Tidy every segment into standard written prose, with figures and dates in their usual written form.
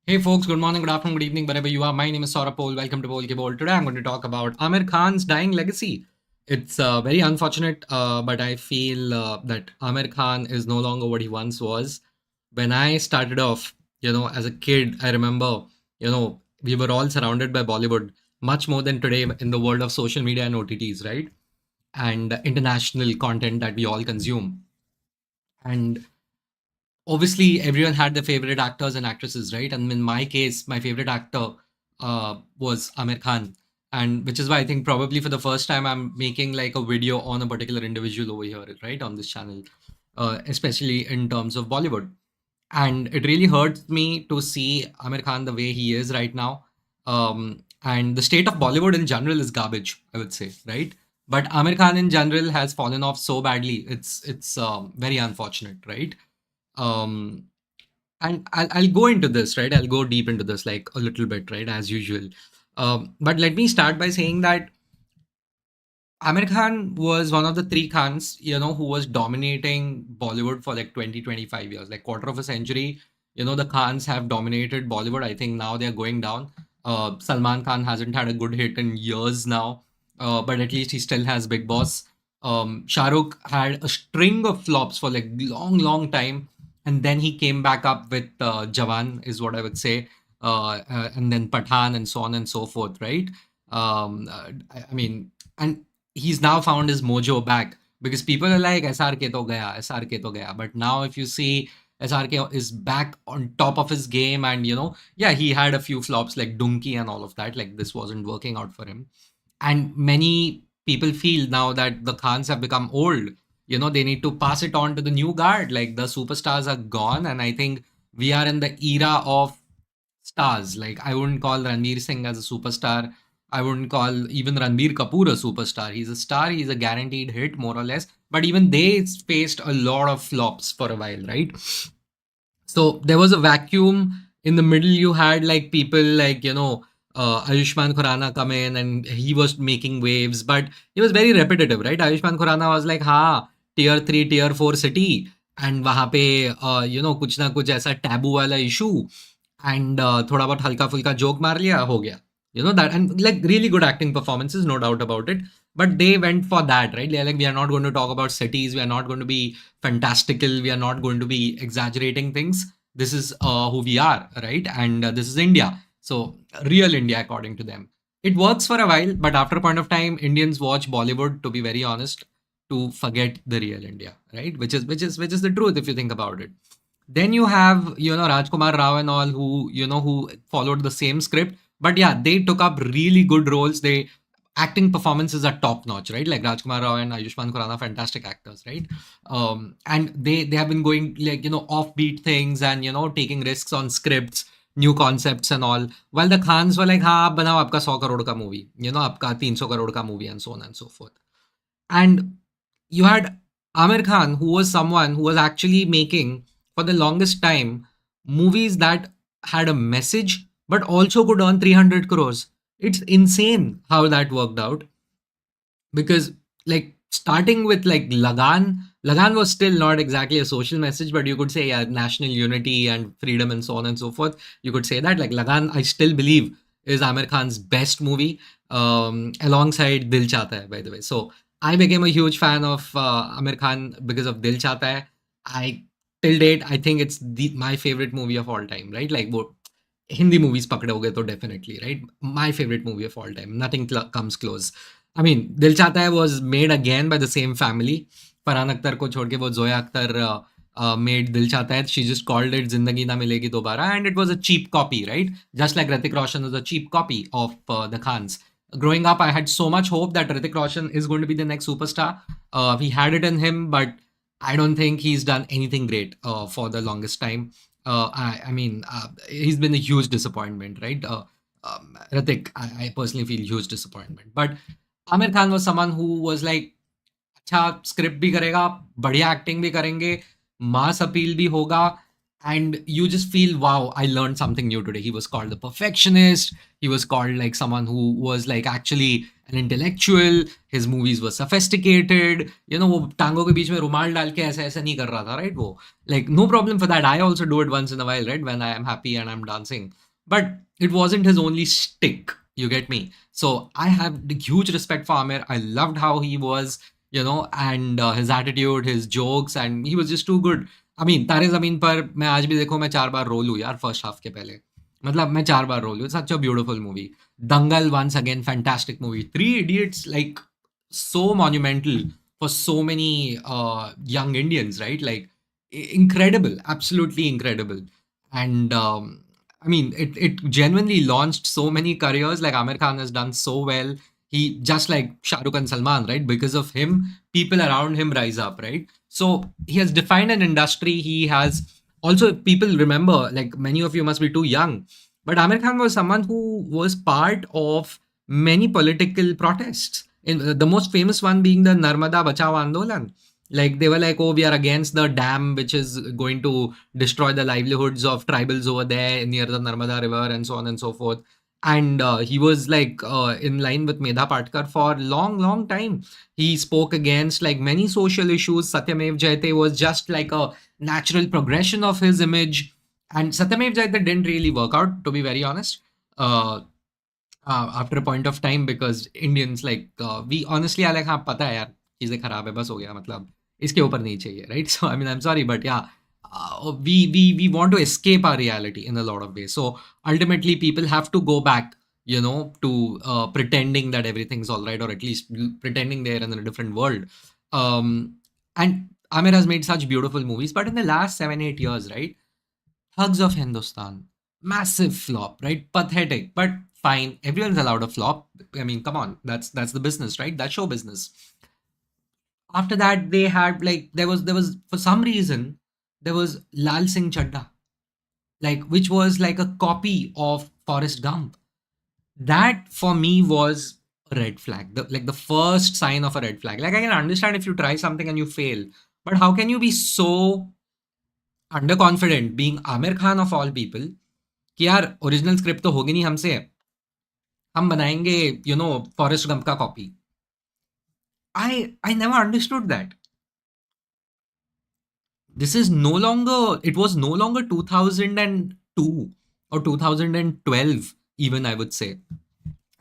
Hey folks, good morning, good afternoon, good evening, wherever you are. My name is Saurabh Pol. Welcome to Pol Ke Bol. Today I'm going to talk about Aamir Khan's dying legacy. It's very unfortunate, but I feel that Aamir Khan is no longer what he once was. When I started off, as a kid, I remember, we were all surrounded by Bollywood much more than today in the world of social media and OTTs, right? And international content that we all consume. And obviously everyone had their favorite actors and actresses, right? And in my case, my favorite actor was Amir Khan, and which is why I think probably for the first time I'm making like a video on a particular individual over here, right, on this channel, especially in terms of Bollywood. And it really hurts me to see Amir Khan the way he is right now. And the state of Bollywood in general is garbage, I would say, right? But Amir Khan in general has fallen off so badly. It's very unfortunate, right? Um, and I'll go into this, right? I'll go deep into this like a little bit, right? As usual. But let me start by saying that Amir Khan was one of the three Khans, who was dominating Bollywood for like 20, 25 years, like quarter of a century. The Khans have dominated Bollywood. I think now they're going down. Salman Khan hasn't had a good hit in years now, but at least he still has Big Boss. Shah Rukh had a string of flops for like long, long time, and then he came back up with Jawan, is what I would say, and then Pathan, and so on and so forth, right? I mean, and he's now found his mojo back because people are like SRK to gaya, SRK to gaya. But now if you see SRK is back on top of his game, and yeah, he had a few flops like Dunki and all of that. Like this wasn't working out for him. And many people feel now that the Khans have become old. They need to pass it on to the new guard. Like the superstars are gone, and I think we are in the era of stars. Like I wouldn't call Ranveer Singh as a superstar. I wouldn't call even Ranbir Kapoor a superstar. He's a star. He's a guaranteed hit, more or less. But even they faced a lot of flops for a while, right? So there was a vacuum in the middle. You had like people like Ayushman Khurrana come in, and he was making waves, but he was very repetitive, right? Ayushman Khurrana was like, हाँ, tier 3, tier 4 city, and वहाँ पे कुछ ना कुछ ऐसा taboo वाला issue, and थोड़ा बहुत हल्का फुल्का जोक मार लिया, हो गया. That, and like really good acting performances, no doubt about it. But they went for that, right? They're like, we are not going to talk about cities. We are not going to be fantastical. We are not going to be exaggerating things. This is who we are, right? And this is India. So real India, according to them. It works for a while, but after a point of time, Indians watch Bollywood, to be very honest, to forget the real India, right? Which is the truth if you think about it. Then you have Rajkumar Rao and all, who followed the same script, but yeah, they took up really good roles. They acting performances are top notch, right? Like Rajkumar Rao and Ayushman Khurrana, fantastic actors, right? And they have been going like offbeat things, and taking risks on scripts, new concepts and all. While the Khans were like, हाँ आप बनाओ आपका 100 crore का movie, आपका 300 crore का movie, and so on and so forth. And you had Amir Khan, who was someone who was actually making, for the longest time, movies that had a message but also could earn 300 crores. It's insane how that worked out, because, like, starting with like Lagan was still not exactly a social message, but you could say, yeah, national unity and freedom and so on and so forth. You could say that. Like, Lagan, I still believe, is Amir Khan's best movie, alongside Dil Chahta Hai, by the way. So I became a huge fan of Amir Khan because of Dil Chahta Hai. I till date, I think it's my favorite movie of all time, right? Like, वो Hindi movies पकड़ोगे तो definitely, right? My favorite movie of all time. Nothing comes close. I mean, Dil Chahta Hai was made again by the same family. Farhan Akhtar को छोड़ के वो Zoya Akhtar made Dil Chahta Hai. She just called it Zindagi Na Milegi Dobara, and it was a cheap copy, right? Just like Hrithik Roshan was a cheap copy of the Khans. Growing up, I had so much hope that Hrithik Roshan is going to be the next superstar. We had it in him, but I don't think he's done anything great for the longest time. I mean, he's been a huge disappointment, right? Hrithik, I personally feel huge disappointment. But Amir Khan was someone who was like, अच्छा script भी करेगा, बढ़िया acting भी करेंगे, mass appeal भी होगा, and you just feel, wow, I learned something new today. He was called the perfectionist. He was called like someone who was like actually an intellectual. His movies were sophisticated. वो टांगों के बीच में रुमाल डाल के ऐसा ऐसा नहीं कर रहा था, right? वो like no problem for that. I also do it once in a while, right? When I am happy and I'm dancing. But it wasn't his only stick. You get me? So I have the huge respect for Amir. I loved how he was, and his attitude, his jokes, and he was just too good. I mean तारे ज़मीन पर मैं आज भी देखो मैं 4 बार रो लूँ यार फर्स्ट हाफ के पहले। मतलब मैं 4 बार रो लूँ। Such a beautiful movie. Dangal once again fantastic movie. Three Idiots like so monumental for so many young Indians, right? Like incredible, absolutely incredible. And I mean, it genuinely launched so many careers. Like Amir Khan has done so well. He just like Shah Rukh and Salman, right? Because of him, people around him rise up, right? So he has defined an industry. He has also people remember, like many of you must be too young, but Amir Khan was someone who was part of many political protests. The most famous one being the Narmada Bachao Andolan. Like they were like, oh, we are against the dam which is going to destroy the livelihoods of tribals over there near the Narmada River and so on and so forth. And he was like in line with Medha Patkar for long, long time. He spoke against like many social issues. Satyamev Jayate was just like a natural progression of his image. And Satyamev Jayate didn't really work out, to be very honest. Uh, after a point of time because Indians like we honestly are like हाँ पता है यार चीजें खराब है बस हो गया मतलब इसके ऊपर नहीं चाहिए right so I mean I'm sorry but yeah we want to escape our reality in a lot of ways so ultimately people have to go back to pretending that everything's all right or at least pretending they're in a different world and Amir has made such beautiful movies but in the last 7-8 years right Hugs of Hindostan. Massive flop, right? Pathetic, but fine. Everyone's allowed a flop. I mean, come on. That's the business, right? That's show business. After that, they had like there was for some reason there was Lal Singh Chaddha, like which was like a copy of Forrest Gump. That for me was a red flag. Like the first sign of a red flag. Like I can understand if you try something and you fail, but how can you be so underconfident being Amir Khan of all people कि यार original script तो होगी नहीं हमसे हम बनाएंगे Forrest Gump का copy I never understood that this is no longer it was no longer 2002 or 2012 even I would say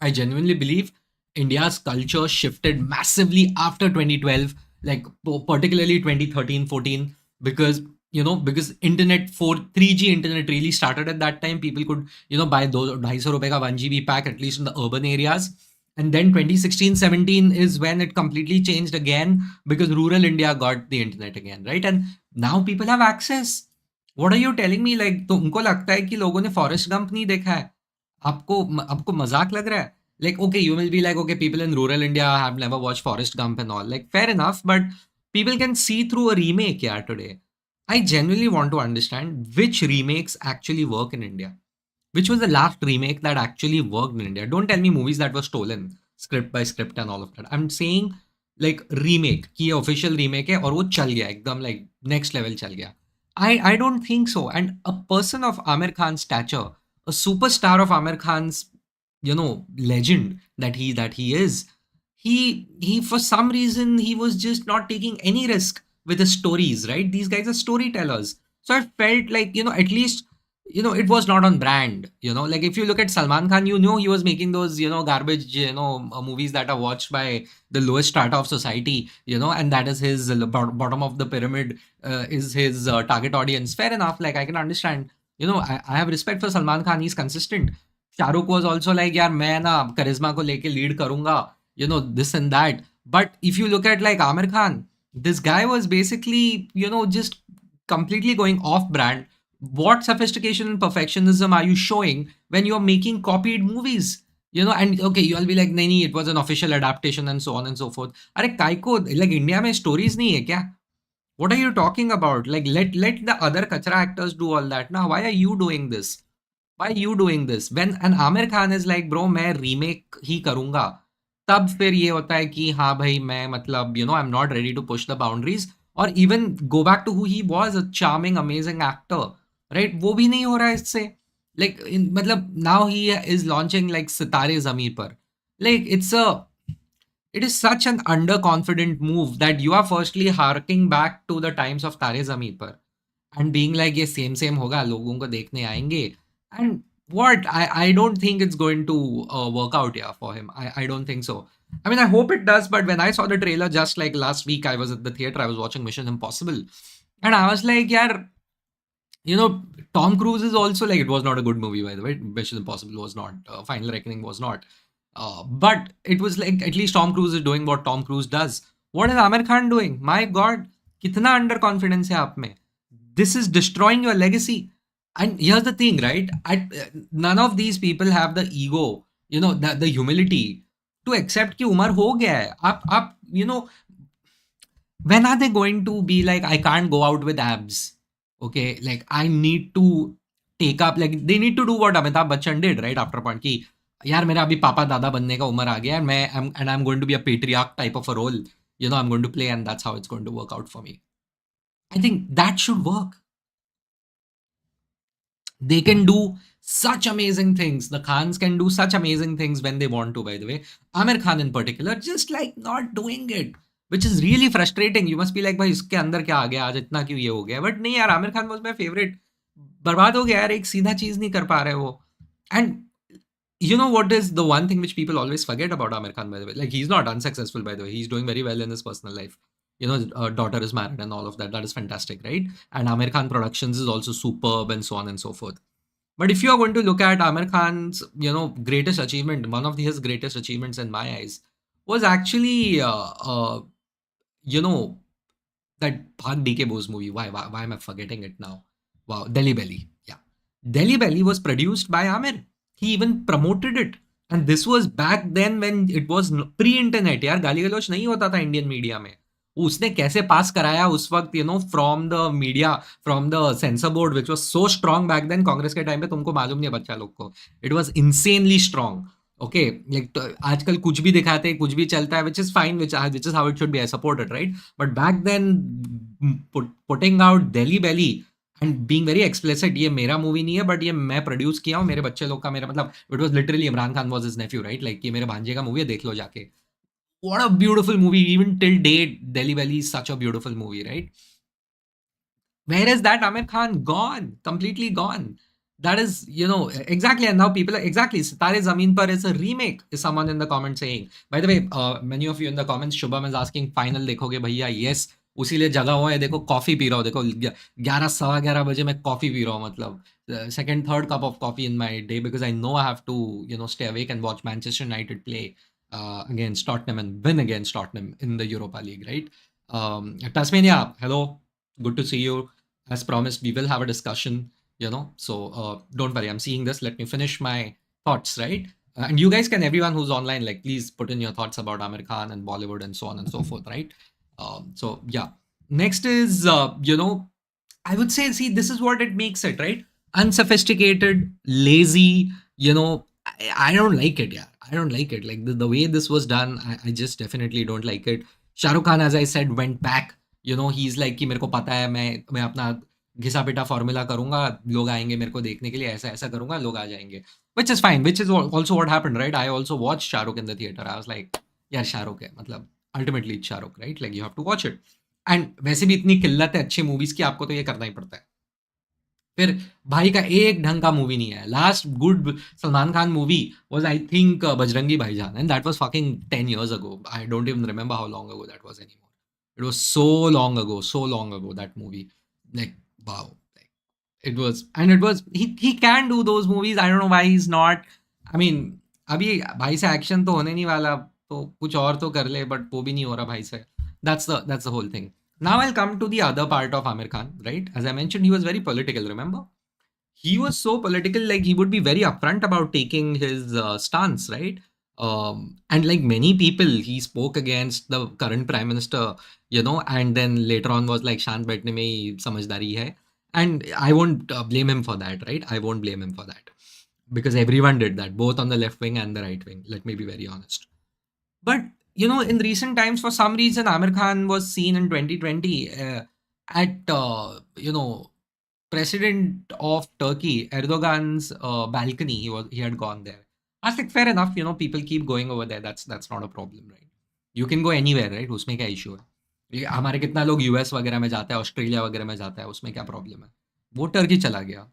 I genuinely believe India's culture shifted massively after 2012, like particularly 2013, 14, because internet 3G internet really started at that time. People could, buy those 250 rupees ka 1 GB pack, at least in the urban areas. And then 2016, 17 is when it completely changed again because rural India got the internet again, right? And now people have access. What are you telling me? Like, तो उनको लगता है कि लोगों ने Forrest Gump नहीं देखा है आपको मजाक लग रहा है like okay you will be like okay people in rural India have never watched Forrest Gump and all like fair enough but people can see through a remake yeah today I genuinely want to understand which remakes actually work in India which was the last remake that actually worked in India don't tell me movies that were stolen script by script and all of that I'm saying like remake कि ये official remake है और वो चल गया एकदम like next level चल गया I don't think so and a person of Amir Khan's stature a superstar of Amir Khan's legend that he is he for some reason he was just not taking any risk with his stories right these guys are storytellers so I felt like at least it was not on brand like if you look at Salman Khan he was making those garbage movies that are watched by the lowest strata of society and that is his bottom of the pyramid is his target audience fair enough like I can understand I have respect for Salman Khan he's consistent Shahrukh was also like यार मैं ना करिश्मा को लेके lead करूंगा this and that but if you look at like Amir Khan this guy was basically just completely going off brand what sophistication and perfectionism are you showing when you're making copied movies and okay you'll be like नहीं नहीं it was an official adaptation and so on and so forth अरे काय को like India में stories नहीं है क्या what are you talking about like let the other kachra actors do all that now why are you doing this why are you doing this when an Amir Khan is like bro मैं remake ही करूंगा तब फिर ये होता है कि हाँ भाई मैं मतलब I'm not ready to push the boundaries or even go back to who he was a charming amazing actor right? वो भी नहीं हो रहा है इससे. Like मतलब now he is launching like सितारे ज़मीं पर. Like it is such an underconfident move that you are firstly harking back to the times of तारे ज़मीं पर and being like ये same होगा, लोगों को देखने आएंगे. And what I don't think it's going to work out, yeah, for him. I don't think so. I mean, I hope it does, but when I saw the trailer just like last week, I was at the theater, I was watching Mission Impossible, and I was like, yeah, you know, Tom Cruise is also like, it was not a good movie, by the way. Mission Impossible was not, Final Reckoning was not. But it was like, at least Tom Cruise is doing what Tom Cruise does. What is Amir Khan doing? My God, kitna underconfidence hai aap mein. This is destroying your legacy. And here's the thing, right? None of these people have the ego, the humility to accept कि उम्र हो गया है. आप, when are they going to be like, I can't go out with abs? Okay, like I need to take up, like they need to do what Amitabh Bachchan did, right? After a point कि यार मेरा अभी पापा दादा बनने का उम्र आ गया है, and I'm going to be a patriarch type of a role, I'm going to play, and that's how it's going to work out for me. I think that should work. They can do such amazing things. The Khans can do such amazing things when they want to, by the way. Amir Khan in particular, just like not doing it, which is really frustrating. You must be like, भाई इसके अंदर क्या आ गया आज, इतना क्यों ये हो गया. But नहीं यार, Aamir Khan was my favorite. बर्बाद हो गया यार, एक सीधा चीज नहीं कर पा रहे वो. And you know what is the one thing which people always forget about Amir Khan, by the way? Like, he's not unsuccessful, by the way. He's doing very well in his personal life. His daughter is married and all of that. That is fantastic, right? And Amir Khan Productions is also superb and so on and so forth. But if you are going to look at Amir Khan's, greatest achievement, one of his greatest achievements in my eyes was actually, that Bhag DK Bose movie. Why am I forgetting it now? Wow, Delhi Belly. Yeah. Delhi Belly was produced by Amir. He even promoted it. And this was back then when it was pre-internet. यार गाली गलौच नहीं होता था Indian media में. उसने कैसे पास कराया उस वक्त, from the media, from the censor board, which was so strong back then. Congress के टाइम पे तुमको मालूम नहीं है बच्चा लोग को. It was insanely strong. Okay, like आजकल कुछ भी दिखाते हैं, कुछ भी चलता है, which is fine, which is how it should be. I support it, right? But back then putting out Delhi Belly and being very explicit, ये मेरा मूवी नहीं है बट ये मैं प्रोड्यूस किया हूँ, मेरे बच्चे लोग का, मेरा मतलब, it was literally Imran Khan was his Neiphiu, right? Like ये मेरे भांजे का मूवी है, देख लो जाके. What a beautiful movie. Even till date, Delhi Belly is such a beautiful movie, right? Where is that Amir Khan? Gone. Completely gone. That is, exactly. And now people are, exactly, Sitare Zameen Par is a remake, is someone in the comments saying. By the way, many of you in the comments, Shubham is asking, final देखोगे भैया? Yes. उसी लिए जगा हुआ है, देखो coffee P रहा हूँ, देखो 11 सवा 11 बजे मैं कॉफी पी रहा हूँ, मतलब second third cup of coffee in my day, because I know I have to stay awake and watch Manchester United play against Tottenham and win against Tottenham in the Europa League, right? Tasmania, hello, good to see you. As promised, we will have a discussion, so don't worry, I'm seeing this, let me finish my thoughts, right? And you guys can, everyone who's online, like, please put in your thoughts about Aamir Khan and Bollywood and so on and so forth, right? So yeah, next is, I would say, see, this is what it makes it, right? Unsophisticated, lazy, I don't like it, yeah. I don't like it. Like the way this was done, I just definitely don't like it. Shah Rukh Khan, as I said, went back. He's like कि मेरे को पता है, मैं अपना घिसा पिटा formula करूंगा, लोग आएंगे मेरे को देखने के लिए, ऐसा ऐसा करूंगा, लोग आ जाएंगे. Which is fine, which is also what happened, right? I also watched Shah Rukh in the theater. I was like, यार Shah Rukh है, मतलब ultimately it's Shah Rukh, right? Like you have to watch it. And वैसे भी इतनी किल्लत है अच्छी movies की, आपको तो ये करना ही पड़ता है. फिर भाई का एक ढंग का मूवी नहीं है. Last good Salman Khan movie was, I think, Bajrangi भाईजान, and that was fucking 10 years ago. I don't even remember how long ago that was anymore. It was so long ago, that movie. Like, wow. Like, he can do those movies. I don't know why he's not. I mean, अभी भाई से action तो होने नहीं वाला, तो कुछ और तो कर ले, बट वो भी नहीं हो रहा भाई से. That's the whole thing. Now I'll come to the other part of Aamir Khan, right? As I mentioned, he was very political, remember? He was so political, like he would be very upfront about taking his stance, right? And like many people, he spoke against the current prime minister, and then later on was like, Shant baithne mein hi samajhdari hai. And I won't blame him for that, right? I won't blame him for that. Because everyone did that, both on the left wing and the right wing. Let me be very honest. But in recent times, for some reason, Aamir Khan was seen in 2020 at president of Turkey, Erdogan's balcony. He had gone there. I was like, fair enough. People keep going over there. That's not a problem, right? You can go anywhere, right? उसमें क्या issue है? हमारे कितना लोग US वगैरह में जाता है, ऑस्ट्रेलिया वगैरह में जाता है, उसमें क्या प्रॉब्लम है? वो टर्की चला गया.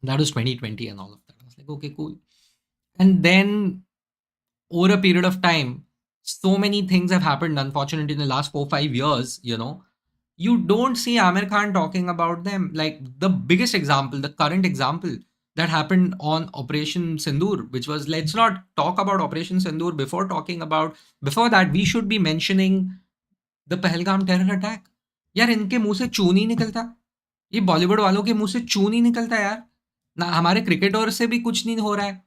That was 2020 and all of that. I was like, okay, cool. And then over a period of time, so many things have happened, unfortunately, in the last 4 5 years. You don't see Amir Khan talking about them. Like the biggest example, the current example that happened on Operation Sindoor, which was, let's not talk about Operation Sindoor before that, we should be mentioning the Pahalgam terror attack. यार इनके मुंह से चून ही निकलता. ये बॉलीवुड वालों के मुंह से चून ही निकलता यार. ना हमारे क्रिकेटर से भी कुछ नहीं हो रहा है.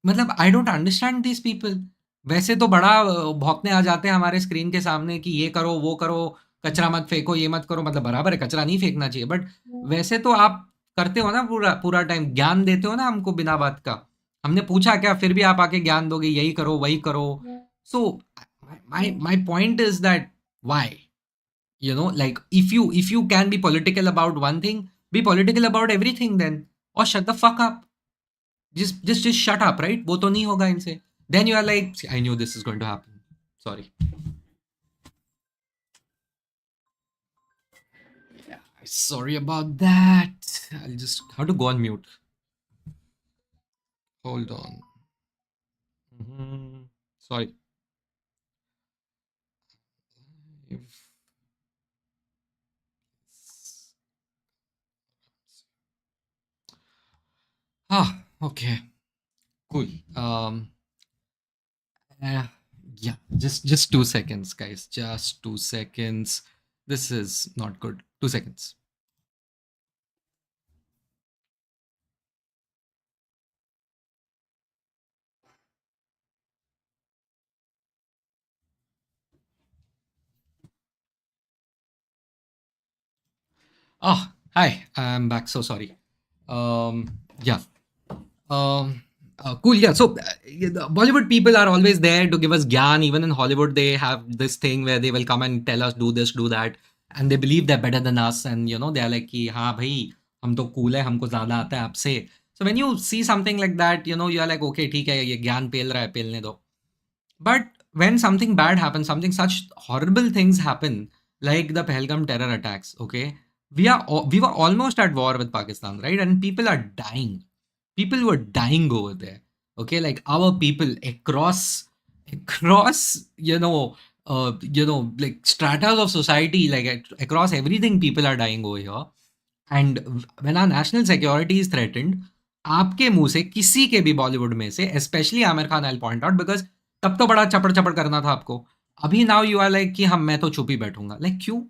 मतलब I don't understand this people. वैसे तो बड़ा भौंकने आ जाते हैं हमारे स्क्रीन के सामने कि ये करो वो करो, कचरा मत फेंको, ये मत करो. मतलब बराबर है, कचरा नहीं फेंकना चाहिए, बट वैसे तो आप करते हो ना, पूरा पूरा टाइम ज्ञान देते हो ना हमको बिना बात का. हमने पूछा क्या, फिर भी आप आके ज्ञान दोगे, यही करो वही करो. So my point is that why, like if you can be political about one thing, be political about everything then, or shut the fuck up. Just shut up, right? वो तो नहीं होगा इनसे. Then you are like, "See, I knew this is going to happen. Sorry." Yeah, sorry about that. I'll just have to go on mute. Hold on. Sorry. If- okay. Cool. Uh, yeah, just 2 seconds, guys. Just 2 seconds. This is not good. 2 seconds. Oh, hi. I'm back. So sorry. Yeah. Cool. Yeah. So, yeah, the Bollywood people are always there to give us gyan. Even in Hollywood, they have this thing where they will come and tell us, do this, do that. And they believe they're better than us. And, they are like, कि, हाँ भाई, हम तो cool है, हमको ज़्यादा आता है आपसे. So, when you see something like that, you are like, okay, ठीक है, ये ज्ञान पेल रहा है, पेलने दो. But when something bad happens, something such horrible things happen, like the Pahalgam terror attacks, okay, we were almost at war with Pakistan, right? And people are dying. People were dying over there. Okay, like our people across like stratas of society, like across everything, people are dying over here. And when our national security is threatened, आपके मुंह से किसी के भी बॉलीवुड में से, specially Aamir Khan, I point out, because तब तो बड़ा चपड़ चपड़ करना था आपको. अभी नाउ यू आर लाइक कि हम मैं तो चुप ही बैठूंगा. लाइक क्यों?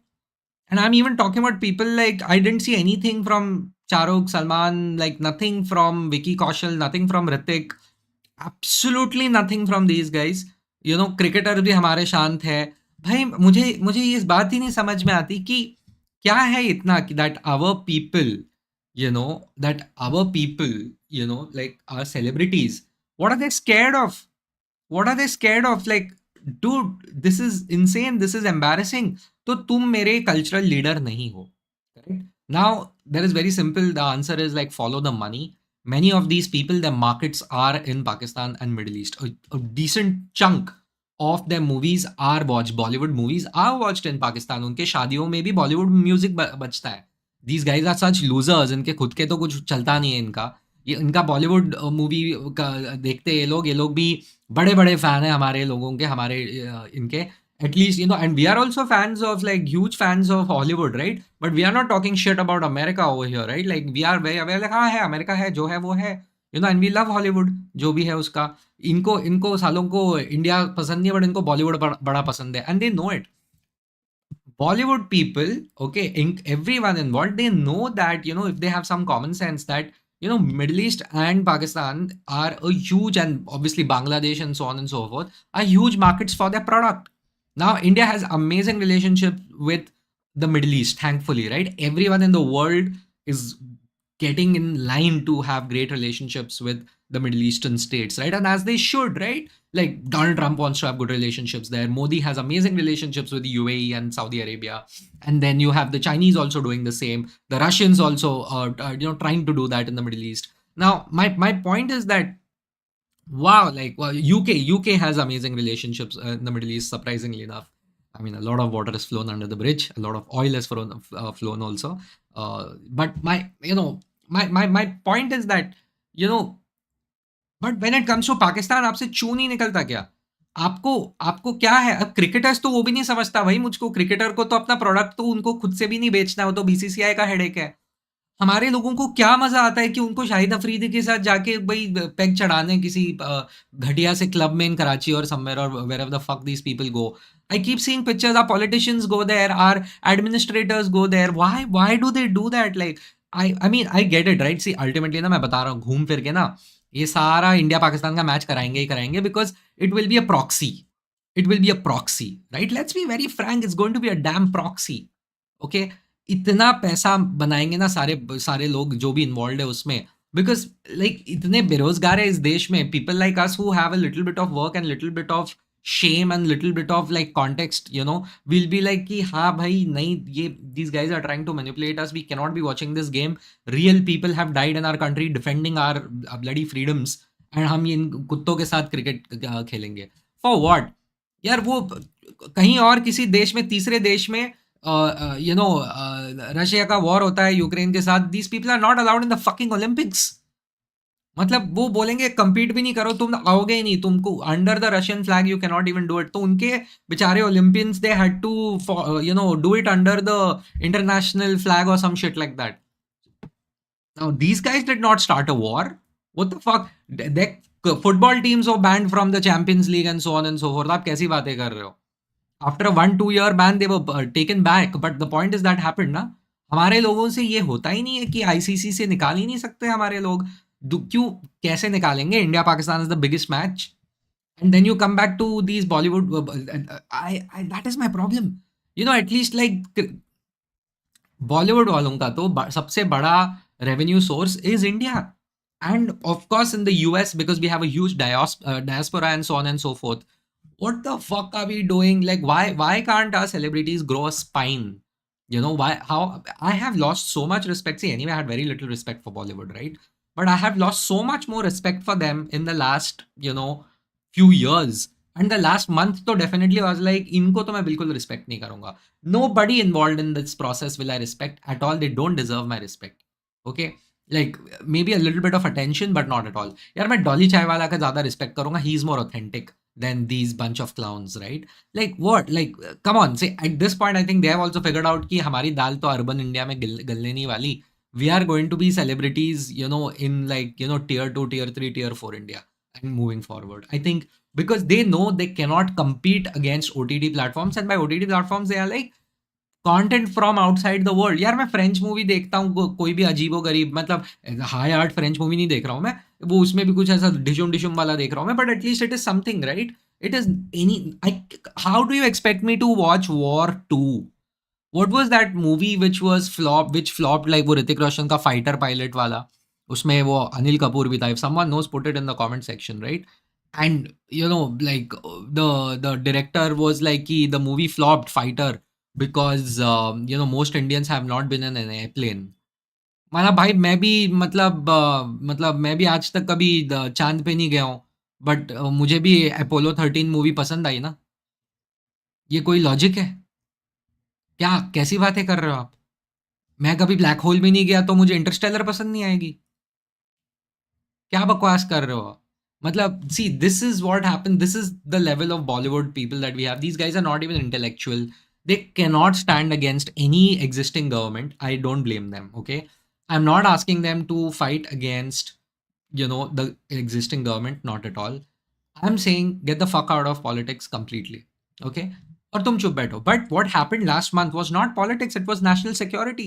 And I am even talking about people like I dent see anything from Shahrukh, Salman, like nothing from Vicky Kaushal, nothing from Hrithik, absolutely nothing from these guys. Cricketer भी हमारे शांत है. भाई मुझे मुझे ये इस बात ही नहीं समझ में आती कि क्या है इतना कि that our people, like our celebrities, what are they scared of? What are they scared of? Like, dude, this is insane. This is embarrassing. तो तुम मेरे cultural leader नहीं हो. Correct? Now, there is very simple. The answer is like follow the money. Many of these people, their markets are in Pakistan and Middle East. A decent chunk of their movies are watched. Bollywood movies are watched in Pakistan. उनके शादियों में भी Bollywood music बजता है. These guys are such losers. इनके खुद के तो कुछ चलता नहीं है इनका. ये इनका बॉलीवुड मूवी का देखते ये लोग भी बड़े बड़े फैन है हमारे लोगों के, हमारे इनके. At least, and we are also fans of, like, huge fans of Hollywood, right? But we are not talking shit about America over here, right? Like, we are very aware, like, हाँ है, America है, जो है वो है, and we love Hollywood, जो भी है उसका. इनको सालों को इंडिया पसंद नहीं है, बट इनको बॉलीवुड बड़ा पसंद है, and they know it. Bollywood people, okay, everyone involved, they know that, if they have some common sense that, Middle East and Pakistan are a huge, and obviously Bangladesh and so on and so forth, are huge markets for their product. Now, India has amazing relationship with the Middle East, thankfully, right? Everyone in the world is getting in line to have great relationships with the Middle Eastern states, right? And as they should, right? Like Donald Trump wants to have good relationships there. Modi has amazing relationships with the UAE and Saudi Arabia, and then you have the Chinese also doing the same. The Russians also, trying to do that in the Middle East. Now, my point is that wow, like well, UK has amazing relationships in the Middle East. Surprisingly enough, I mean, a lot of water has flown under the bridge. A lot of oil has flown also. But my point is that you know but when it comes to Pakistan आपसे चू नहीं निकलता क्या? आपको आपको क्या है? अब क्रिकेटर्स तो वो भी नहीं समझता भाई मुझको क्रिकेटर को तो अपना प्रोडक्ट तो उनको खुद से भी नहीं बेचना है, वो तो बीसीसीआई का हेडेक है। हमारे लोगों को क्या मजा आता है कि उनको शाहिद अफरीदी के साथ जाके भाई पेग चढ़ाने किसी घटिया से क्लब में इन कराची और समवेयर और where the fuck these people go. I keep seeing pictures, are politicians go there, are administrators go there. Why do they do that? Like I mean I get it right. See ultimately ना मैं बता रहा हूँ घूम फिर के ना ये सारा इंडिया पाकिस्तान का मैच कराएंगे ही कराएंगे because it will be a proxy. It will be a proxy, right? Let's be very frank, it's going to be a damn proxy. Okay, इतना पैसा बनाएंगे ना सारे सारे लोग जो भी इन्वॉल्व है उसमें, बिकॉज लाइक इतने बेरोजगार है इस देश में, people like us who have a little bit of work and little bit of shame and little bit of like context, we'll be like कि हाँ भाई नहीं, ये these guys are trying to manipulate us, we cannot be watching this game, real people have died in our country defending our bloody freedoms, and हम ये इन कुत्तों के साथ क्रिकेट खेलेंगे for what? यार वो कहीं और किसी देश में, तीसरे देश में रशिया का वॉर होता है यूक्रेन के साथ, these people are not allowed in the fucking Olympics. मतलब वो बोलेंगे कंपीट भी नहीं करो, तुम आओगे ही नहीं, तुमको under the Russian flag you can not even do it. तो उनके बेचारे Olympians they had to do it under the international flag और some shit like that. Now these guys did not start a war, what the fuck? They football teams were banned from the Champions League and so on and so forth. आप कैसी बातें कर रहे हो? After a 1-2 year ban they were taken back, but the point is that happened ना। हमारे लोगों से ये होता ही नहीं है कि आईसीसी से निकाल ही नहीं सकते हमारे लोग। क्यों, कैसे निकालेंगे? India Pakistan is the biggest match and then you come back to these Bollywood. I that is my problem, at least like Bollywood वालों का तो सबसे बड़ा revenue source is India, and of course in the US because we have a huge diaspora and so on and so forth. What the fuck are we doing? Like why can't our celebrities grow a spine? Why? How? I have lost so much respect. See, anyway, I had very little respect for Bollywood, right? But I have lost so much more respect for them in the last few years. And the last month तो definitely was like इनको तो मैं बिल्कुल respect नहीं करूँगा। Nobody involved in this process will I respect at all. They don't deserve my respect. Okay? Like maybe a little bit of attention but not at all. यार मैं डॉली चाय वाला का ज़्यादा respect करूँगा। He is more authentic than these bunch of clowns, right? Like what? Like come on. Say at this point I think they have also figured out कि हमारी दाल तो urban India में गलने नहीं वाली. We are going to be celebrities, in like, tier 2, tier 3, tier 4 India and moving forward. I think because they know they cannot compete against OTT platforms, and by OTT platforms, they are like content from outside the world. यार मैं French movie देखता हूँ, कोई भी अजीबो गरीब, मतलब high art French movie नहीं देख रहा हूँ मैं, वो उसमें भी कुछ ऐसा डिशुम डिशुम वाला देख रहा हूँ मैं, but at least it is something, right? It is any I how do you expect me to watch War 2? What was that movie which flopped like वो ऋतिक रोशन का फाइटर पायलट वाला, उसमें वो अनिल कपूर भी था। If someone knows, put it in the comment section, right? And like the director was like कि the movie flopped fighter because most Indians have not been in an airplane. माना भाई मैं भी मतलब मैं भी आज तक कभी चांद पे नहीं गया हूँ, बट मुझे भी अपोलो 13 मूवी पसंद आई ना। ये कोई लॉजिक है क्या? कैसी बातें कर रहे हो आप? मैं कभी ब्लैक होल में नहीं गया तो मुझे इंटरस्टेलर पसंद नहीं आएगी? क्या बकवास कर रहे हो? मतलब see this is what happen, this is the level of Bollywood people that we have. These guys are not even intellectual, they cannot stand against any existing government. I don't blame them, okay? I'm not asking them to fight against the existing government, not at all. I'm saying get the fuck out of politics completely, okay? और तुम चुप बैठो। But what happened last month was not politics, it was national security.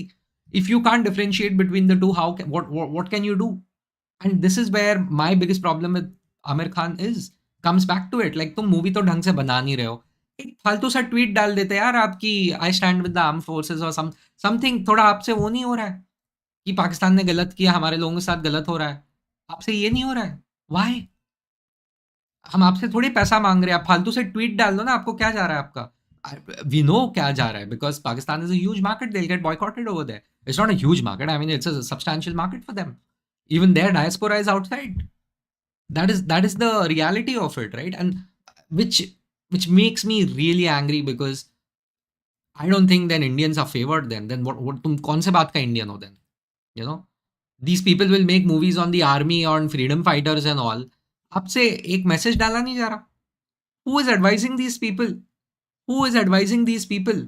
If you can't differentiate between the two, what can you do? And this is where my biggest problem with Aamir Khan comes back to it. Like तुम movie तो ढंग से बना नहीं रहे हो, एक फालतू सा ट्वीट डाल देते यार आपकी I stand with the arm forces और समथिंग, थोड़ा आपसे वो नहीं हो रहा है? कि पाकिस्तान ने गलत किया, हमारे लोगों के साथ गलत हो रहा है। आपसे ये नहीं हो रहा है, व्हाई? हम आपसे थोड़ी पैसा मांग रहे हैं, आप फालतू से ट्वीट डाल दो ना, आपको क्या जा रहा है आपका? वी नो क्या जा रहा है, because Pakistan is a huge market, they'll get boycotted over there. It's not a huge market, I mean it's a substantial market for them. Even their diaspora is outside. That is the reality of it, right? And which which makes me really angry, because I don't think then Indians are favored then what तुम कौन से बात का Indian हो then, you know? These people will make movies on the army, on freedom fighters and all. आपसे एक message डाला नहीं जा रहा. Who is advising these people? Who is advising these people?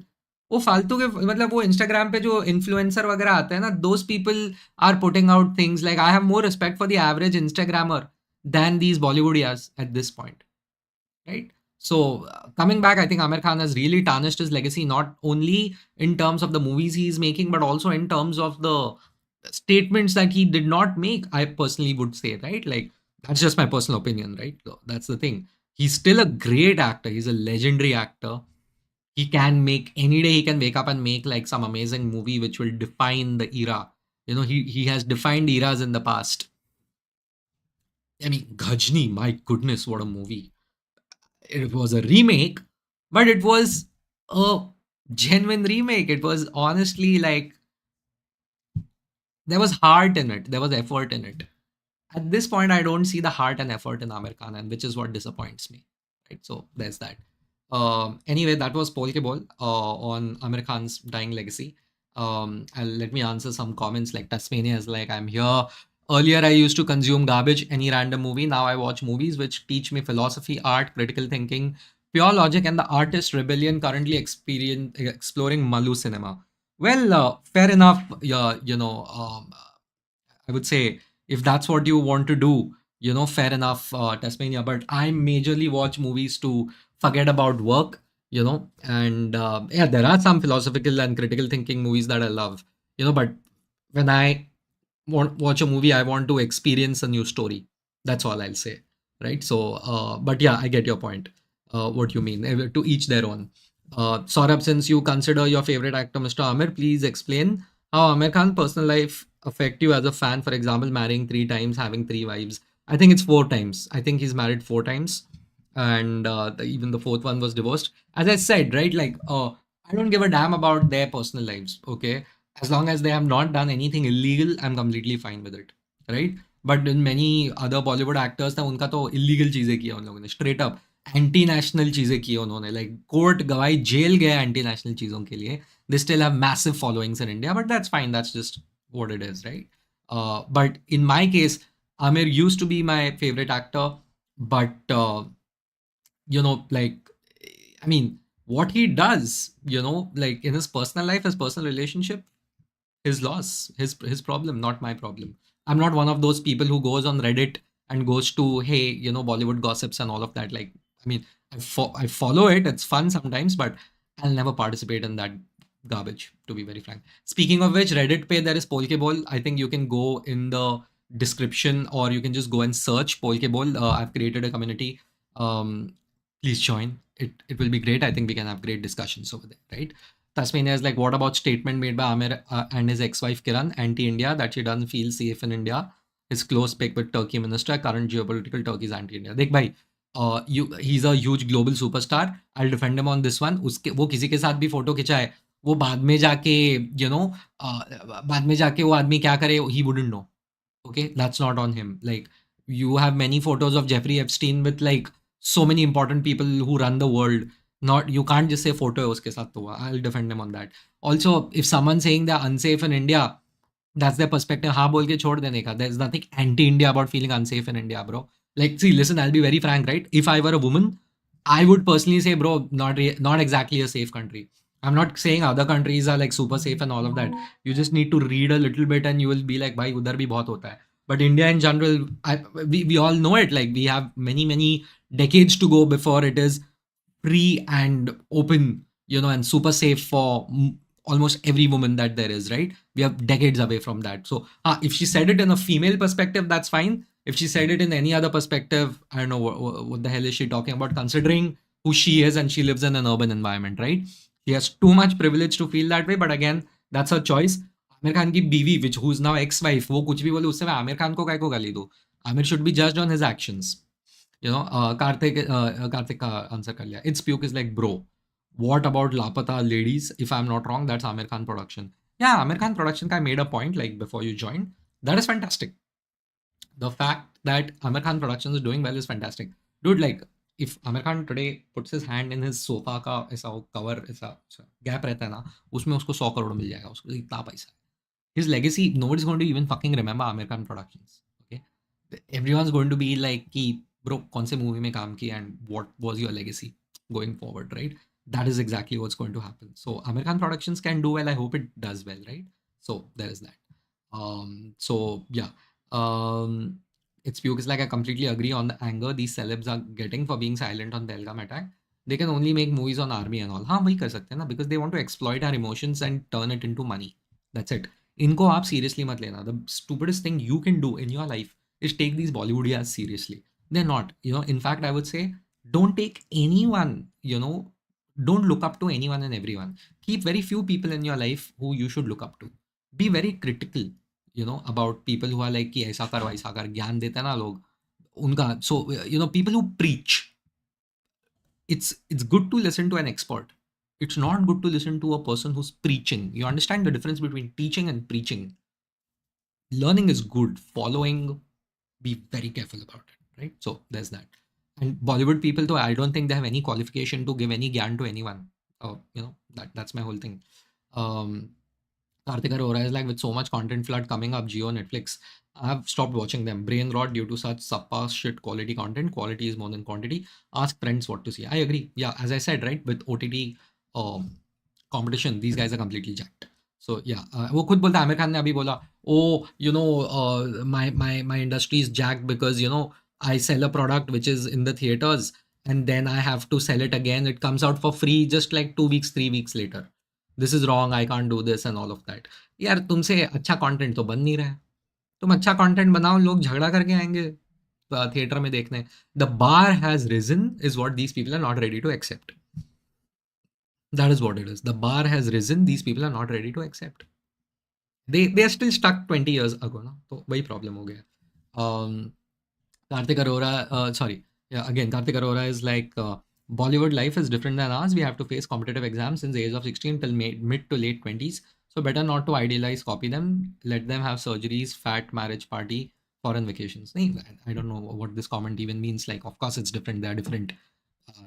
वो फालतू के, मतलब वो इंस्टाग्राम पे जो इन्फ्लुएंसर वगैरह आते हैं ना, those people are putting out things like, I have more respect for the average instagrammer than these Bollywoodias at this point, right? So, coming back, I think Amir Khan has really tarnished his legacy, not only in terms of the movies he's making, but also in terms of the statements that he did not make. I personally would say, right? Like, that's just my personal opinion, right? So that's the thing. He's still a great actor. He's a legendary actor. He can make, any day he can wake up and make like some amazing movie which will define the era. You know, he has defined eras in the past. I mean, Ghajni, my goodness, what a movie. It was a remake, but it was a genuine remake. It was honestly like, there was heart in it, there was effort in it. At this point, I don't see the heart and effort in Amir Khan, and which is what disappoints me. Right. So there's that. Anyway, that was Polke Ball on Amir Khan's dying legacy. Let me answer some comments. Like Tasmania is like, I'm here. Earlier, I used to consume garbage, any random movie. Now I watch movies which teach me philosophy, art, critical thinking, pure logic, and the artist rebellion. Currently exploring Malu cinema. Well, fair enough. Yeah, I would say, if that's what you want to do, fair enough, Tasmania. But I majorly watch movies to forget about work, and yeah, there are some philosophical and critical thinking movies that I love, but when I watch a movie, I want to experience a new story. That's all I'll say, right? So, but yeah, I get your point. What you mean? To each their own. Saurabh, since you consider your favorite actor Mr. Amir, please explain how Amir Khan's personal life affect you as a fan. For example, marrying 3 times, having 3 wives. I think it's 4 times. I think he's married 4 times, and even the fourth one was divorced. As I said, right? Like, I don't give a damn about their personal lives. Okay, as long as they have not done anything illegal, I'm completely fine with it, right? But in many other Bollywood actors, था उनका तो illegal चीजें किया उन लोगों ने, straight up anti national चीजें की उन्होंने, लाइक कोर्ट गवाही, जेल गए एंटी नेशनल चीजों के लिए. They still have massive followings in India, but that's fine, that's just what it is, right? But in my case, Amir used to be my favorite actor, but like, I mean, what he does, like in his personal life, his personal relationship, his loss, his problem, not my problem. I'm not one of those people who goes on Reddit and goes to, hey, Bollywood gossips and all of that. Like, I mean, I follow it. It's fun sometimes, but I'll never participate in that garbage, to be very frank. Speaking of which, Reddit page, there is Polkeball. I think you can go in the description, or you can just go and search Polkeball. I've created a community. Please join. It will be great. I think we can have great discussions over there, right? Tasmania is like, what about statement made by Amir and his ex-wife Kiran, anti-India, that she doesn't feel safe in India? His close pick with Turkey minister, current geopolitical Turkey is anti-India. देख भाई, he's a huge global superstar. I'll defend him on this one. उसके वो किसी के साथ भी photo खिंचाए, वो बाद में जाके बाद में जाके वो आदमी क्या करे, he wouldn't know. Okay, that's not on him. Like, you have many photos of Jeffrey Epstein with like so many important people who run the world. Not, you can't just say photo hai uske sath to hua. I'll defend him on that. Also, if someone's saying they're unsafe in India, that's their perspective. हाँ बोल के छोड़ देने का. There's nothing anti-India about feeling unsafe in India, bro. Like, see, listen, I'll be very frank, right? If I were a woman, I would personally say, bro, not exactly a safe country. I'm not saying other countries are like super safe and all of that. You just need to read a little bit and you will be like, भाई उधर भी बहुत होता है. But India in general, we all know it. Like, we have many decades to go before it is free and open, and super safe for almost every woman that there is, right? We are decades away from that. So if she said it in a female perspective, that's fine. If she said it in any other perspective, I don't know what the hell is she talking about, considering who she is and she lives in an urban environment, right? She has too much privilege to feel that way, but again, that's her choice. Aamir Khan की बीवी which who is now ex wife वो कुछ भी बोले उससे मैं आमिर खान को काय को गाली दूं. Aamir should be judged on his actions. Karthik का आंसर कर लिया. It's puke is like, bro, what about Lapata ladies? If I'm not wrong, that's Aamir Khan production. Yeah, Aamir Khan production guy made a point like before you joined. That is fantastic. The fact that Aamir Khan Productions is doing well is fantastic. Dude, like, if Aamir Khan today puts his hand in his sofa का ऐसा cover ऐसा gap रहता है ना, उसमें उसको 100 करोड़ मिल जाएगा, उसको इतना पैसा है. His legacy, nobody's going to even fucking remember Aamir Khan Productions. Okay, everyone's going to be like, कि bro कौन से मूवी में काम किया and what was your legacy going forward, right? That is exactly what's going to happen. So Aamir Khan Productions can do well. I hope it does well, right? So there is that. So yeah, um, it's because like I completely agree on the anger these celebs are getting for being silent on the Belgaum attack. They can only make movies on army and all. हाँ वही कर सकते हैं ना, because they want to exploit our emotions and turn it into money. That's it. इनको आप seriously मत लेना. The stupidest thing you can do in your life is take these Bollywoodias seriously. They're not. In fact, I would say don't take anyone. Don't look up to anyone and everyone. Keep very few people in your life who you should look up to. Be very critical. About people who are like कि ऐसा कर वैसा कर ज्ञान देते हैं ना लोग उनका. So people who preach, it's good to listen to an expert. It's not good to listen to a person who's preaching. You understand the difference between teaching and preaching. Learning is good. Following, be very careful about it, right? So there's that. And Bollywood people, though, I don't think they have any qualification to give any gyan to anyone. That's my whole thing. Karthik Arora is like, with so much content flood coming up, Geo, Netflix, I've stopped watching them. Brain rot due to such subpar shit quality content. Quality is more than quantity. Ask friends what to see. I agree. Yeah, as I said, right, with OTT competition, these guys are completely jacked. So yeah, वो खुद बोलता है. आमिर खान ने अभी बोला, oh, my industry is jacked because I sell a product which is in the theaters and then I have to sell it again. It comes out for free just like 2 weeks, 3 weeks later. This is wrong. I can't do this and all of that. यार तुमसे अच्छा content तो बन नहीं रहा है. तुम अच्छा कंटेंट बनाओ, लोग झगड़ा करके आएंगे थिएटर में देखने. The bar has reason is what these people are not ready to accept. That is what it is. The bar has risen. These people are not ready to accept. They are still stuck 20 years ago. No? So वही problem हो गया. Karthik Arora, sorry. Yeah, again, Karthik Arora is like, Bollywood life is different than ours. We have to face competitive exams since the age of 16 till mid to late 20s. So better not to idealize, copy them. Let them have surgeries, fat marriage party, foreign vacations. I don't know what this comment even means. Like, of course, it's different. They're different.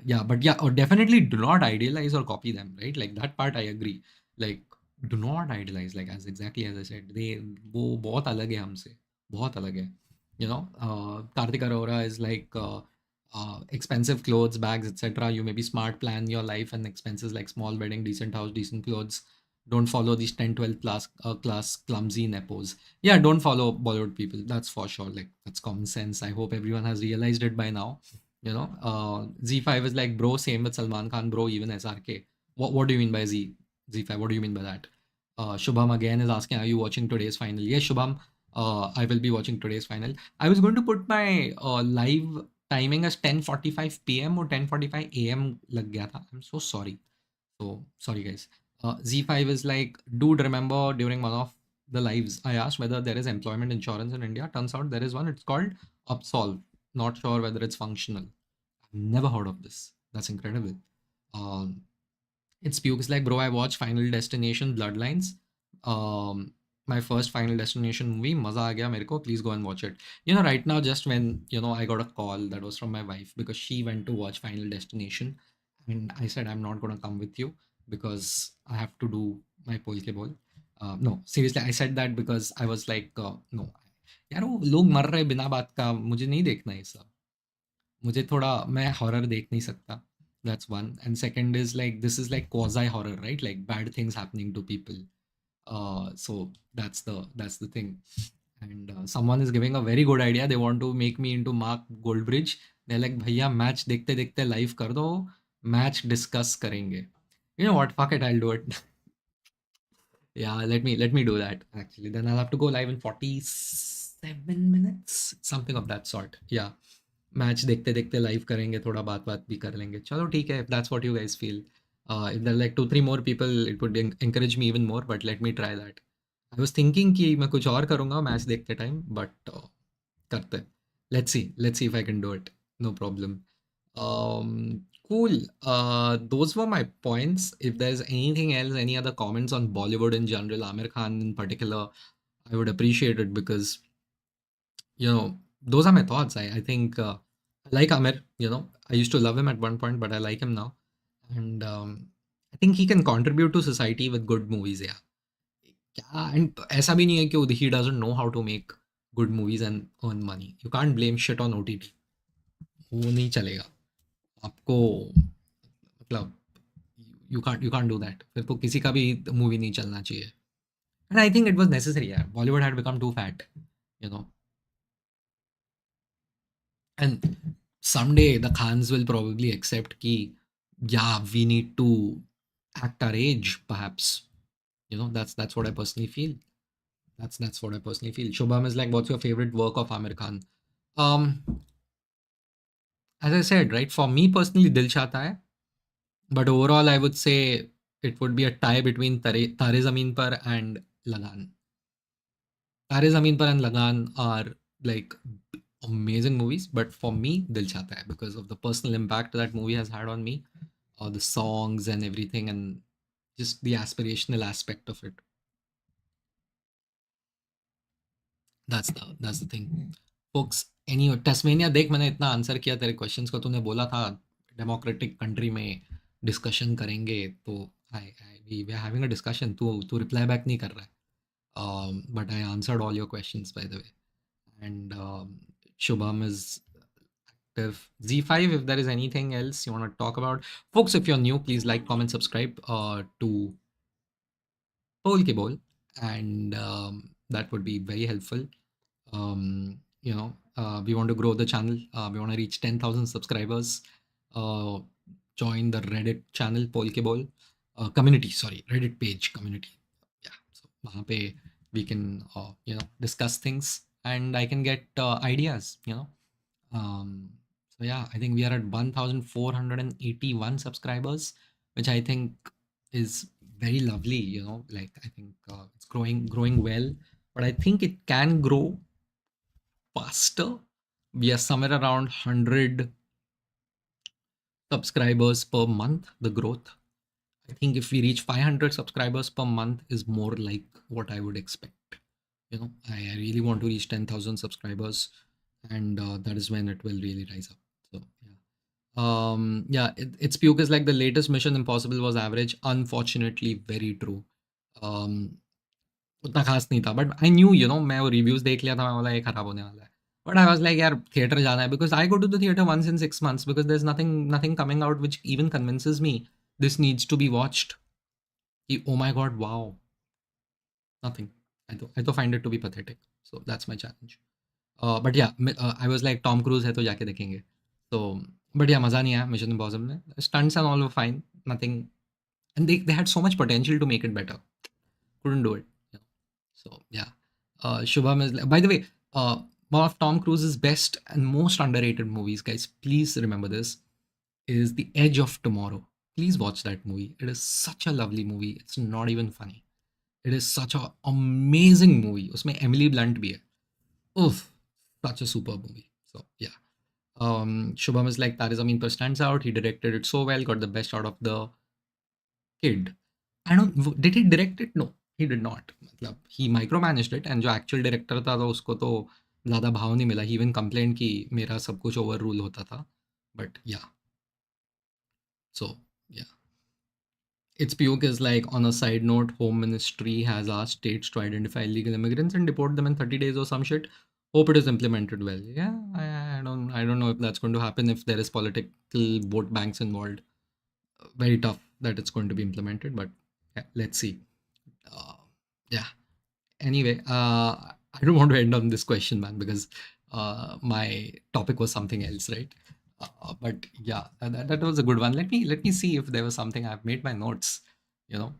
Yeah, but yeah, or definitely do not idealize or copy them, right? Like that part I agree. Like, do not idealize, like as exactly as I said. वो बहुत अलग है हमसे, बहुत अलग है. Karthik Arora is like, expensive clothes, bags, etc. You may be smart, plan your life and expenses like small wedding, decent house, decent clothes. Don't follow these 10, 12 class clumsy nepos. Yeah, don't follow Bollywood people. That's for sure. Like, that's common sense. I hope everyone has realized it by now. Z5 is like, bro, same with Salman Khan, bro, even SRK. What do you mean by Z5? What do you mean by that? Shubham again is asking, are you watching today's final? Yes, Shubham, I will be watching today's final. I was going to put my live timing as 10:45 p.m. or 10:45 a.m. lag gaya tha. I'm so sorry. So sorry, guys. Z5 is like, dude, remember during one of the lives, I asked whether there is employment insurance in India. Turns out there is one. It's called Upsolve. Not sure whether it's functional. I've never heard of this. That's incredible. It's Pukes like, bro, I watched Final Destination Bloodlines. My first Final Destination movie. Maza aa gaya mereko. Please go and watch it. Right now, just when, I got a call that was from my wife because she went to watch Final Destination. And I said, I'm not going to come with you because I have to do my pole ball. No, seriously, I said that because I was like, no. यार वो लोग मर रहे बिना बात का, मुझे नहीं देखना ये सब. मुझे थोड़ा, मैं हॉरर देख नहीं सकता. That's one. And second is like, this is like quasi horror, right? Like bad things happening to people. So that's the thing. And someone is giving a very good idea. They want to make me into Mark Goldbridge. They're like, भैया match देखते देखते live कर दो, match discuss करेंगे. You know what? Fuck it, I'll do it. Yeah, let me do that actually. Then I'll have to go live in 47 minutes, something of that sort. Yeah. Match देखते देखते live करेंगे, थोड़ा बात बात भी कर लेंगे. चलो ठीक है, if that's what you guys feel. If there are like 2-3 more people, it would encourage me even more, but let me try that. I was thinking कि मैं कुछ और करूँगा मैच देखते टाइम, बट करते हैं। Let's see if I can do it, no problem. Cool. Those were my points. If there's anything else, any other comments on Bollywood in general, Amir Khan in particular, I would appreciate it because, those are my thoughts. I think I like Amir. I used to love him at one point, but I like him now. And I think he can contribute to society with good movies. Yeah. Yeah. And ऐसा भी नहीं है कि he doesn't know how to make good movies and earn money. You can't blame shit on OTT. वो नहीं चलेगा आपको, मतलब यू कांट डू दैट, फिर तो किसी का भी मूवी नहीं चलना चाहिए। And I think it was necessary यार, Bollywood had become too fat, you know and someday the Khans will probably accept ki, yeah, we need to act our age, perhaps. That's what I personally feel. That's what I personally feel. Shubham is like, what's your favorite work of Amir Khan? um as I said, right, for me personally, Dil Chahta Hai. But overall, I would say it would be a tie between Tare Zameen Par and Lagan. Tare Zameen Par and Lagan are like amazing movies, but for me, Dil Chahta Hai because of the personal impact that movie has had on me, the songs and everything, and just the aspirational aspect of it. That's the thing, folks. Anyway, Tasmania देख, मैंने इतना answer किया तेरे questions को, तूने बोला था democratic country में डिस्कशन करेंगे, तो I we are having a discussion, तू तू रिप्लाई बैक नहीं कर रहा है, but I answered all your questions, by the way. And Shubham is active. Z5, if there is anything else you want to talk about. Folks, if you're new, please like, comment, subscribe to Pol Ke Bol. And that would be very helpful. We want to grow the channel. We want to reach 10,000 subscribers. Uh, Join the Reddit channel, Pol Ke Bol. Community, sorry, Reddit page community. Yeah, so वहाँ पे we can discuss things and I can get ideas. So yeah, I think we are at 1,481 subscribers, which I think is very lovely. Like I think it's growing well, but I think it can grow faster. We are somewhere around 100 subscribers per month, the growth. I think if we reach 500 subscribers per month is more like what I would expect. I really want to reach 10,000 subscribers, and that is when it will really rise up. So yeah. Yeah, it's because like the latest Mission Impossible was average. Unfortunately, very true. Um, उतना खास नहीं था, but I knew, मैं वो reviews देख लिया था, मैं बोला ये खराब होने वाला है, बट आई वाज लाइक यार थिएटर जाना है, because I go to the theatre once in 6 months because there is nothing coming out which even convinces me this needs to be watched, कि oh my God wow, nothing. I तो find it to be pathetic, so that's my challenge. But yeah, I was like Tom cruise है तो जाके देखेंगे, so but yeah, मज़ा नहीं आया mission impossible में, stunts and all were fine, nothing, and they had so much potential to make it better, couldn't do it. So yeah, Shubham is. By the way, one of Tom Cruise's best and most underrated movies, guys. Please remember this: is The Edge of Tomorrow. Please watch that movie. It is such a lovely movie. It's not even funny. It is such an amazing movie. उसमें Emily Blunt भी है. Oof, such a superb movie. So yeah. Shubham is like Tare Zameen Par stands out. He directed it so well, got the best out of the kid. I don't. Did he direct it? No, he did not. मतलब he micromanaged it, and जो actual director था तो उसको तो ज़्यादा भाव नहीं मिला. He even complained कि मेरा सब कुछ ओवर रूल होता था. But yeah, so yeah. Its puke is like, on a side note, Home Ministry has asked states to identify illegal immigrants and deport them in 30 days or some shit. Hope it is implemented well. Yeah, I don't know if that's going to happen if there is political vote banks involved. Very tough that it's going to be implemented, but yeah, let's see. Uh, yeah. Anyway, I don't want to end on this question, man, because my topic was something else, right? But yeah, that was a good one. Let me see if there was something. I've made my notes. You know,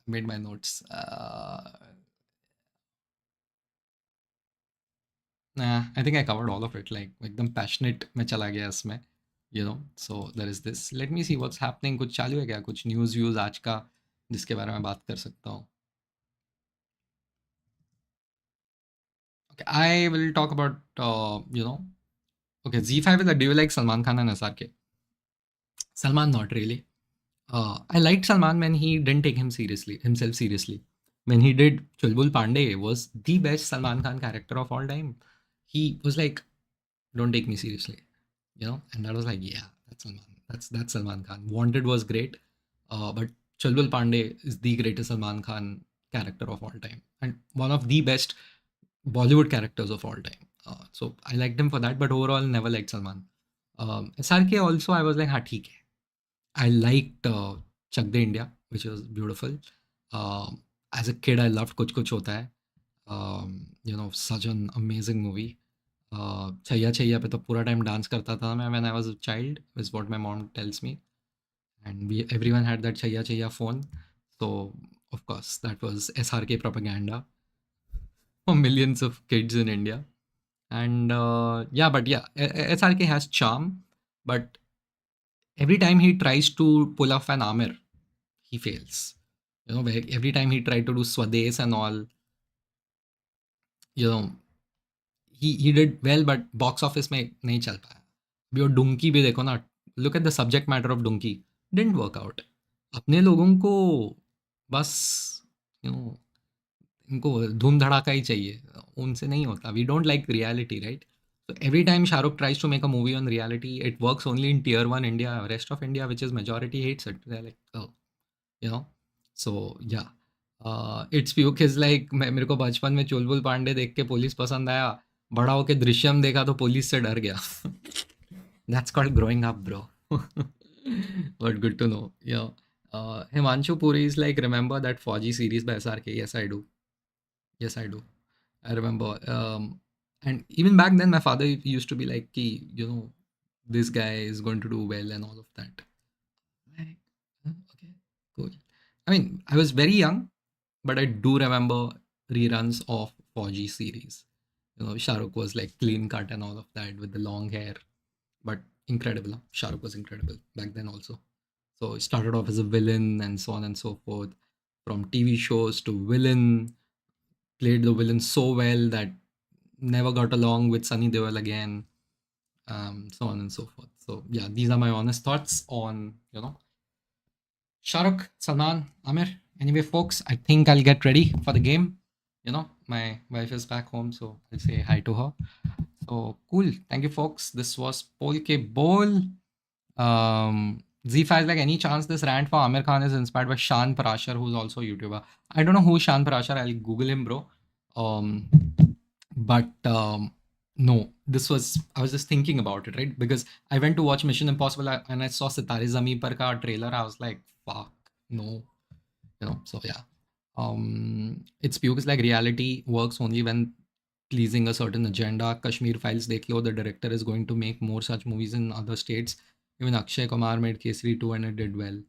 made my notes. Nah, I think I covered all of it. Like एकदम passionate में चला गया इसमें. So there is this. Let me see what's happening. कुछ चालू है क्या? कुछ न्यूज़ व्यूज़ आज का जिसके बारे में बात कर सकता हूँ? Okay, I will talk about Okay, Z5 is like, do you like Salman Khan and SRK? Salman, not really. I liked Salman when he didn't take himself seriously. When he did Chulbul Pandey was the best Salman Khan character of all time. He was like, don't take me seriously, and that was like, yeah, that's Salman. That's Salman Khan. Wanted was great, but Chulbul Pandey is the greatest Salman Khan character of all time and one of the best Bollywood characters of all time. So I liked him for that, but overall never liked Salman. SRK also I was like, ha, theek hai. I liked Chak De India, which was beautiful. As a kid, I loved Kuch Kuch Hota Hai. Such an amazing movie. Chaiyya Chaiyya पे तो पूरा time dance करता था मैं when I was a child is what my mom tells me, and we everyone had that Chaiyya Chaiyya phone, so of course that was SRK propaganda for millions of kids in India. And yeah, but yeah, SRK has charm, but every time he tries to pull off an Amir, he fails. Every time he tried to do Swades and all, you know, he did well, but box office में नहीं चल पाया. अभी वो डुंकी भी देखो ना, look at the subject matter of डुंकी, didn't work out. अपने लोगों को बस यू नो इनको धूम धड़ाका ही चाहिए, उनसे नहीं होता. We don't like reality, right? So every time Shahrukh tries to make a movie on reality, it works only in tier one India. Rest of India, which is majority, hates it. They're like, oh, you know. So yeah, it's puke is like मेरे को बचपन में चुलबुल पांडे देख के police पसंद आया, बड़ा होके दृश्यम देखा तो पुलिस से डर गया. That's called growing up, bro. But good to know. Yeah. Himanshu Puri is like, remember that Fauji series by SRK? Yes, I do. Yes, I do. I remember. And even back then, my father used to be like, Ki, this guy is going to do well and all of that. Like, okay, cool. I mean, I was very young, but I do remember reruns of 4G series. Shahrukh was like clean cut and all of that with the long hair, but incredible. Huh? Shahrukh was incredible back then also. So he started off as a villain and so on and so forth. From TV shows to villain, played the villain so well that never got along with Sunny Deol again, so on and so forth. So yeah, these are my honest thoughts on Shahrukh, Salman, Amir. Anyway, folks, I think I'll get ready for the game. My wife is back home, so I'll say hi to her. So cool. Thank you, folks. This was Polke Bowl. Z5 like, any chance this rant for Amir Khan is inspired by Shan Parashar, who's also a YouTuber. I don't know who Shan Parashar. I'll Google him, bro. Um, but no, this was, I was just thinking about it, right? Because I went to watch Mission Impossible and I saw Sitare Zameen Par ka trailer. I was like, fuck, no. So yeah. It's because like reality works only when pleasing a certain agenda. Kashmir Files dekh lo, the director is going to make more such movies in other states. Even Akshay Kumar made Kesari 2 and it did well.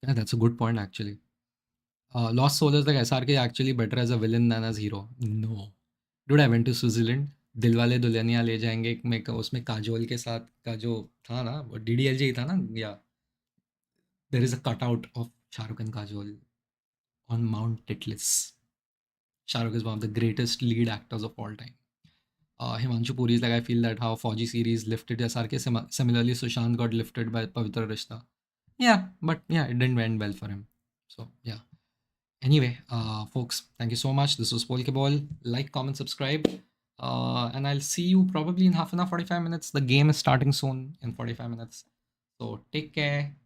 Yeah, that's a good point actually. Lost Souls like SRK actually better as a villain than as hero. No. Dude, I went to Switzerland. Dilwale Dulhania ले जाएंगे में उसमें काजोल के साथ का जो था ना, वो DDLJ ही था ना, या there is a cutout of Shahrukh and Kajol on Mount Titlis. Shahrukh is one of the greatest lead actors of all time. Himanshu Puri is like, I feel that how Fauji series lifted SRK. Similarly, Sushant got lifted by Pavitra Rishta. Yeah, but yeah, it didn't end well for him. So yeah. Anyway, folks, thank you so much. This was Polkeball. Like, comment, subscribe. And I'll see you probably in half an hour, 45 minutes. The game is starting soon in 45 minutes. So take care.